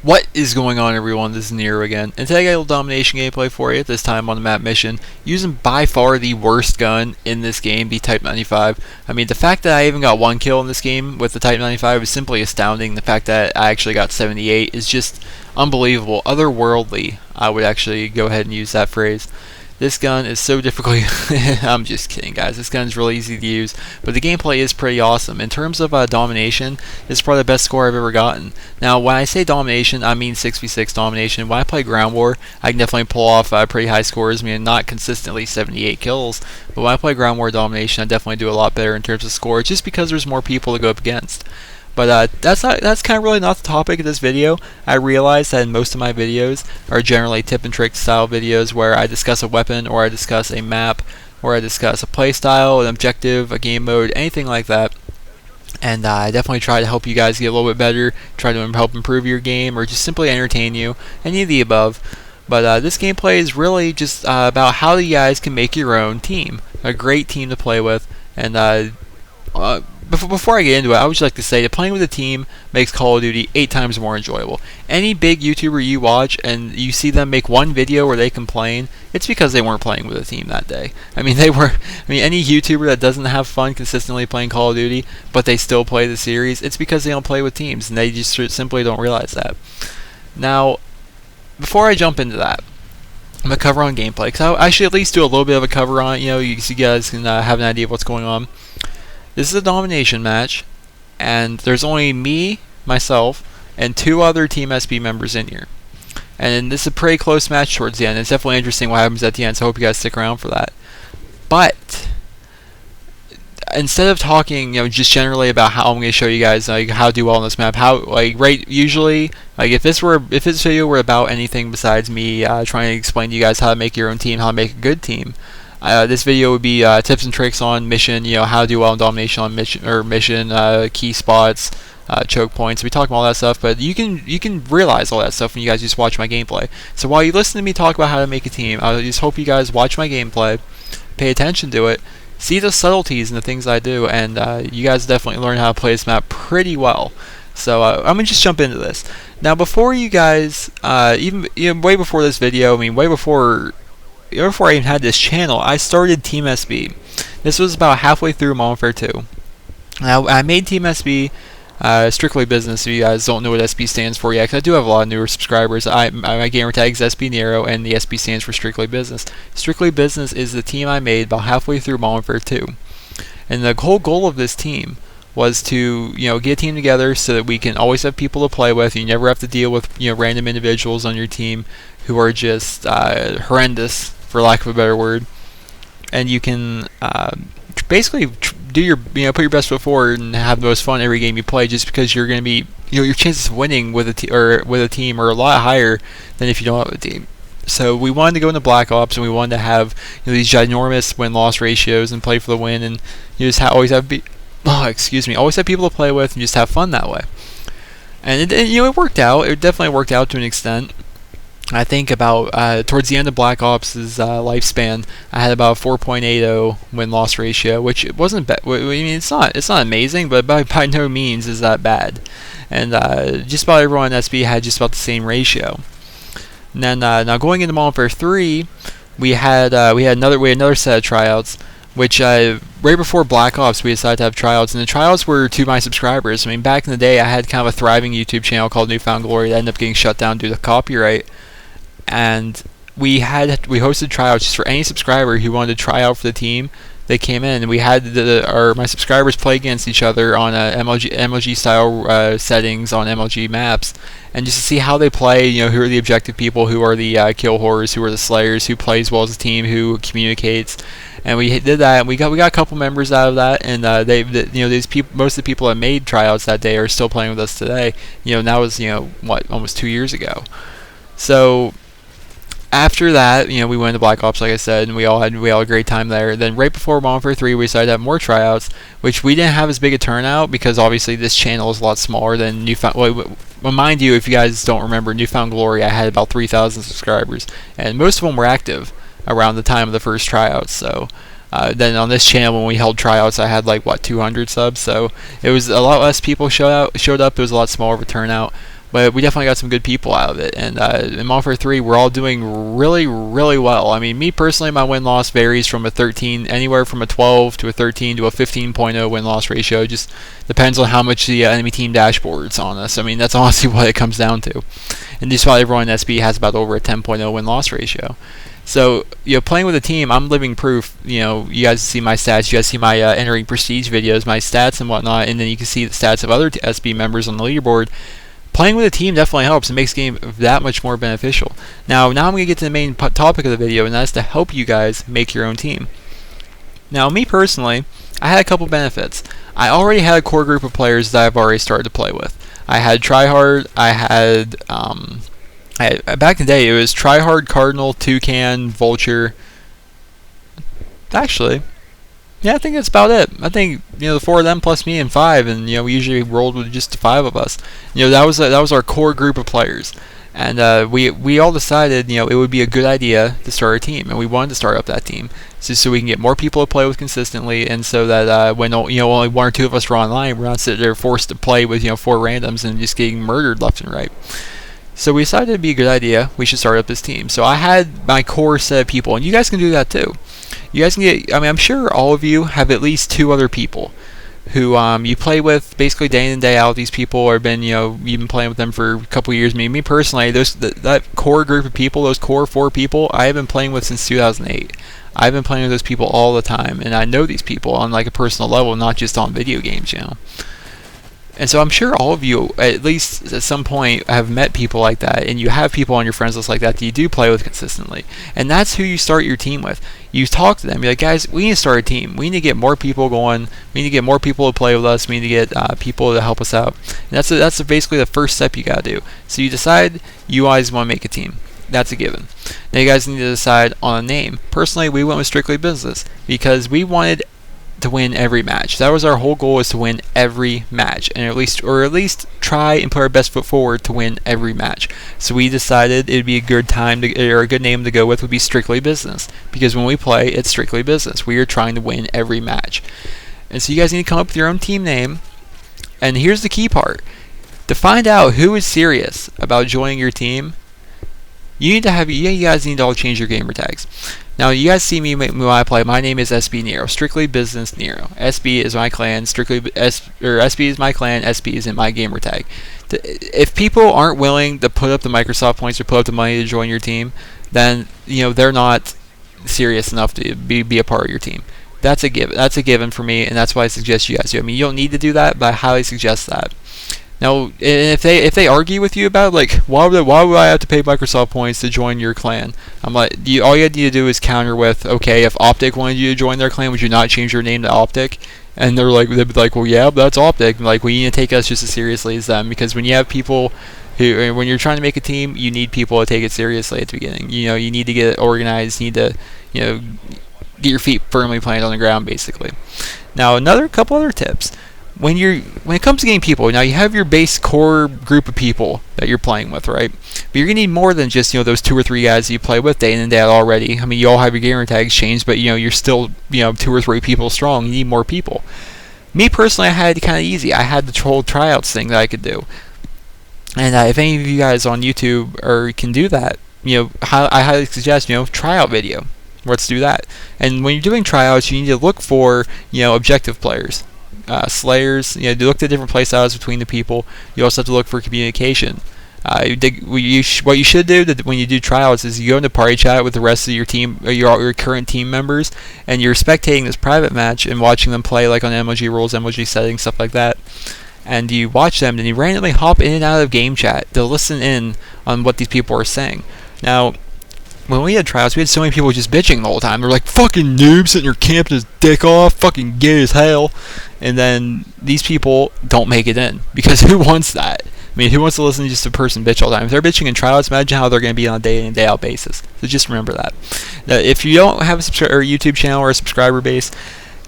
What is going on, everyone? This is Nero again, and today I got a little Domination gameplay for you, this time on the map Mission, using by far the worst gun in this game, the Type 95. I mean, the fact that I even got one kill in this game with the Type 95 is simply astounding. The fact that I actually got 78 is just unbelievable, otherworldly. I would actually go ahead and use that phrase. This gun is so difficult. I'm just kidding, guys. This gun is really easy to use, but the gameplay is pretty awesome. In terms of domination, this is probably the best score I've ever gotten. Now, when I say domination, I mean 6v6 domination. When I play ground war, I can definitely pull off pretty high scores. I mean, not consistently 78 kills, but when I play ground war domination, I definitely do a lot better in terms of score, just because there's more people to go up against. But that's kind of really not the topic of this video. I realize that in most of my videos are generally tip and trick style videos where I discuss a weapon, or I discuss a map, or I discuss a playstyle, an objective, a game mode, anything like that. And I definitely try to help you guys get a little bit better, try to help improve your game, or just simply entertain you, any of the above. But this gameplay is really just about how you guys can make your own team, a great team to play with. And before I get into it, I would just like to say that playing with a team makes Call of Duty 8 times more enjoyable. Any big YouTuber you watch and you see them make one video where they complain, it's because they weren't playing with a team that day. I mean, any YouTuber that doesn't have fun consistently playing Call of Duty, but they still play the series, it's because they don't play with teams, and they just simply don't realize that. Now, before I jump into that, I'm going to cover on gameplay, because I should at least do a little bit of a cover on it, so you guys can have an idea of what's going on. This is a domination match, and there's only me, myself, and 2 other Team SB members in here. And this is a pretty close match towards the end. It's definitely interesting what happens at the end, so I hope you guys stick around for that. But instead of talking, just generally about how I'm going to show you guys how to do well on this map, usually, if this video were about anything besides me trying to explain to you guys how to make your own team, how to make a good team. This video would be tips and tricks on mission, how to do well in domination on mission, key spots, choke points. We talk about all that stuff, but you can realize all that stuff when you guys just watch my gameplay. So while you listen to me talk about how to make a team, I just hope you guys watch my gameplay, pay attention to it, see the subtleties and the things I do, and you guys definitely learn how to play this map pretty well. So I'm gonna just jump into this. Now, before you guys, way before this video, way before I even had this channel, I started Team SB. This was about halfway through Modern Warfare 2. Now, I made Team SB strictly business. If you guys don't know what SB stands for yet, because I do have a lot of newer subscribers. My gamer tag is SB Nero, and the SB stands for Strictly Business. Strictly Business is the team I made about halfway through Modern Warfare 2. And the whole goal of this team was to get a team together so that we can always have people to play with. You never have to deal with random individuals on your team who are just horrendous, for lack of a better word, and you can basically do put your best foot forward and have the most fun every game you play, just because you're going to be your chances of winning with a team are a lot higher than if you don't have a team. So we wanted to go into Black Ops, and we wanted to have these ginormous win-loss ratios and play for the win, and always have people to play with and just have fun that way. And it worked out. It definitely worked out to an extent. I think about towards the end of Black Ops' lifespan, I had about a 4.80 win-loss ratio, which it wasn't bad. I mean, it's not amazing, but by no means is that bad. And just about everyone in SB had just about the same ratio. And then now going into Modern Warfare 3, we had another set of tryouts, which right before Black Ops we decided to have tryouts, and the tryouts were to my subscribers. I mean, back in the day, I had kind of a thriving YouTube channel called Newfound Glory that ended up getting shut down due to copyright. And we hosted tryouts just for any subscriber who wanted to try out for the team. They came in, and we had my subscribers play against each other on MLG style settings on MLG maps, and just to see how they play. Who are the objective people, who are the kill horrors, who are the slayers, who plays well as a team, who communicates. And we did that, and we got a couple members out of that, and these people, most of the people that made tryouts that day are still playing with us today. That was almost 2 years ago. So after that, we went to Black Ops, like I said, and we all had a great time there. Then right before Modern Warfare 3, we decided to have more tryouts, which we didn't have as big a turnout because obviously this channel is a lot smaller than Newfound. Well, mind you, if you guys don't remember, Newfound Glory, I had about 3,000 subscribers, and most of them were active around the time of the first tryouts. So then on this channel, when we held tryouts, I had 200 subs. So it was a lot less people showed up. It was a lot smaller of a turnout. but we definitely got some good people out of it. And in Modern 3, we're all doing really, really well. I mean, me personally, my win-loss varies from a 13, anywhere from a 12 to a 13 to a 15.0 win-loss ratio. It just depends on how much the enemy team dashboards on us. I mean, that's honestly what it comes down to. And just about everyone in SB has about over a 10.0 win-loss ratio. So, playing with a team, I'm living proof. You guys see my stats, you guys see my entering prestige videos, my stats and whatnot, and then you can see the stats of other SB members on the leaderboard. Playing with a team definitely helps and makes the game that much more beneficial. Now I'm going to get to the main topic of the video, and that's to help you guys make your own team. Now, me personally, I had a couple benefits. I already had a core group of players that I've already started to play with. I had Tryhard, I had back in the day, it was Tryhard, Cardinal, Toucan, Vulture. Actually, yeah, I think that's about it. I think the 4 of them plus me and 5, and we usually rolled with just the 5 of us. That was our core group of players, and we all decided it would be a good idea to start a team, and we wanted to start up that team so we can get more people to play with consistently, and so that when only 1 or 2 of us are online, we're not sitting there forced to play with 4 randoms and just getting murdered left and right. So we decided it'd be a good idea. We should start up this team. So I had my core set of people, and you guys can do that too. You guys can get. I mean, I'm sure all of you have at least 2 other people who you play with basically day in and day out. These people have been, you've been playing with them for a couple years. Me personally, that core group of people, those core 4 people, I have been playing with since 2008. I've been playing with those people all the time, and I know these people on like a personal level, not just on video games, And so I'm sure all of you, at least at some point, have met people like that, and you have people on your friends list like that you do play with consistently. And that's who you start your team with. You talk to them, you're like, guys, we need to start a team. We need to get more people going. We need to get more people to play with us. We need to get people to help us out. And that's basically the first step you got to do. So you decide you guys want to make a team. That's a given. Now you guys need to decide on a name. Personally, we went with Strictly Business because we wanted to win every match. That was our whole goal, is to win every match, and at least try and put our best foot forward to win every match. So we decided it'd be a good a good name to go with would be Strictly Business, because when we play, it's strictly business. We are trying to win every match. And so you guys need to come up with your own team name. And here's the key part: to find out who is serious about joining your team, you guys need to all change your gamer tags. Now, you guys see me when I play. My name is SB Nero, Strictly Business Nero. SB is my clan. SB is my clan. SB is in my gamer tag. If people aren't willing to put up the Microsoft points or put up the money to join your team, then they're not serious enough to be a part of your team. That's a given. That's a given for me, and that's why I suggest you guys do. I mean, you don't need to do that, but I highly suggest that. Now, if they argue with you about it, like, why would I have to pay Microsoft points to join your clan? I'm like, all you need to do is counter with, okay, if Optic wanted you to join their clan, would you not change your name to Optic? And they'd be like, well, yeah, but that's Optic. Like, well, you need to take us just as seriously as them, because when you have people who, when you're trying to make a team, you need people to take it seriously at the beginning. You need to get it organized. You need to, get your feet firmly planted on the ground, basically. Now, couple other tips. When it comes to getting people, now you have your base core group of people that you're playing with, right? But you're gonna need more than just those 2 or 3 guys that you play with day in and day out already. I mean, you all have your gamer tags changed, but you're still 2 or 3 people strong. You need more people. Me personally, I had it kind of easy. I had the whole tryouts thing that I could do, and if any of you guys on YouTube can do that, I highly suggest tryout video. Let's do that. And when you're doing tryouts, you need to look for objective players. Slayers, you look at different play styles between the people. You also have to look for communication. What you should do when you do tryouts is you go into party chat with the rest of your team, your current team members, and you're spectating this private match and watching them play, like on MLG rules, MLG settings, stuff like that. And you watch them, and you randomly hop in and out of game chat to listen in on what these people are saying. Now, when we had tryouts, we had so many people just bitching the whole time. They're like, fucking noob sitting here camping his dick off, fucking gay as hell. And then these people don't make it in, because who wants that? I mean, who wants to listen to just a person bitch all the time? If they're bitching in tryouts, imagine how they're going to be on a day in, day out basis. So just remember that. Now, if you don't have a YouTube channel or a subscriber base,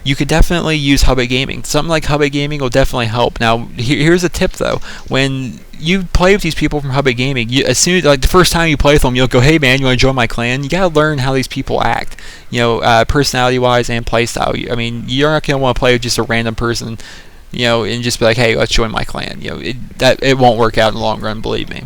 you could definitely use Hubbit Gaming. Something like Hubbit Gaming will definitely help. Now, here's a tip though. When you play with these people from Hubbit Gaming, as soon as, the first time you play with them, you'll go, hey man, you want to join my clan? You gotta learn how these people act, personality wise and playstyle. I mean, you're not gonna want to play with just a random person, and just be like, hey, let's join my clan. It won't work out in the long run, believe me.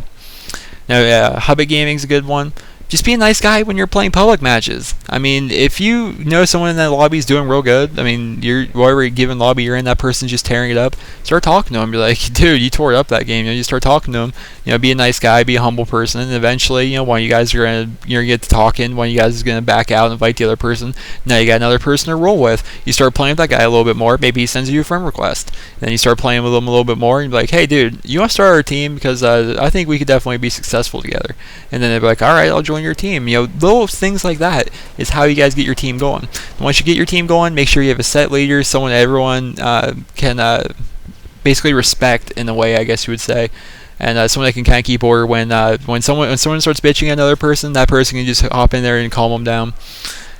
Now, Hubbit Gaming's a good one. Just be a nice guy when you're playing public matches. I mean, if you know someone in that lobby is doing real good, I mean, whatever given lobby you're in, that person's just tearing it up, start talking to them. Be like, dude, you tore up that game. You start talking to them. Be a nice guy, be a humble person, and eventually, one of you guys are gonna get to talking. One of you guys is gonna back out and invite the other person. Now you got another person to roll with. You start playing with that guy a little bit more. Maybe he sends you a friend request. Then you start playing with him a little bit more, and be like, hey, dude, you want to start our team because I think we could definitely be successful together. And then they'd be like, all right, I'll join your team. Little things like that is how you guys get your team going. And once you get your team going, make sure you have a set leader, someone everyone can basically respect in a way, I guess you would say, and someone that can kind of keep order when someone starts bitching at another person, that person can just hop in there and calm them down.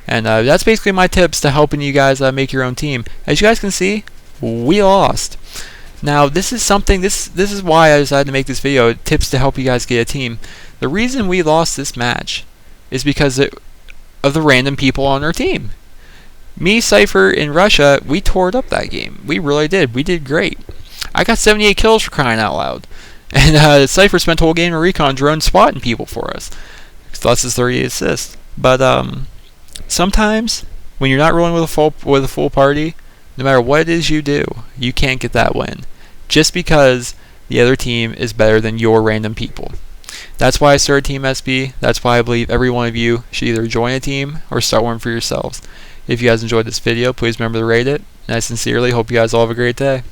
And that's basically my tips to helping you guys make your own team. As you guys can see, we lost. Now this is something. This is why I decided to make this video. Tips to help you guys get a team. The reason we lost this match is because of the random people on our team. Me, Cypher, in Russia, we tore it up that game. We really did. We did great. I got 78 kills for crying out loud. And Cypher spent the whole game in recon drone swatting people for us. Plus his 38 assists. But sometimes, when you're not rolling with a full party, no matter what it is you do, you can't get that win. Just because the other team is better than your random people. That's why I started Team SB. That's why I believe every one of you should either join a team or start one for yourselves. If you guys enjoyed this video, please remember to rate it. And I sincerely hope you guys all have a great day.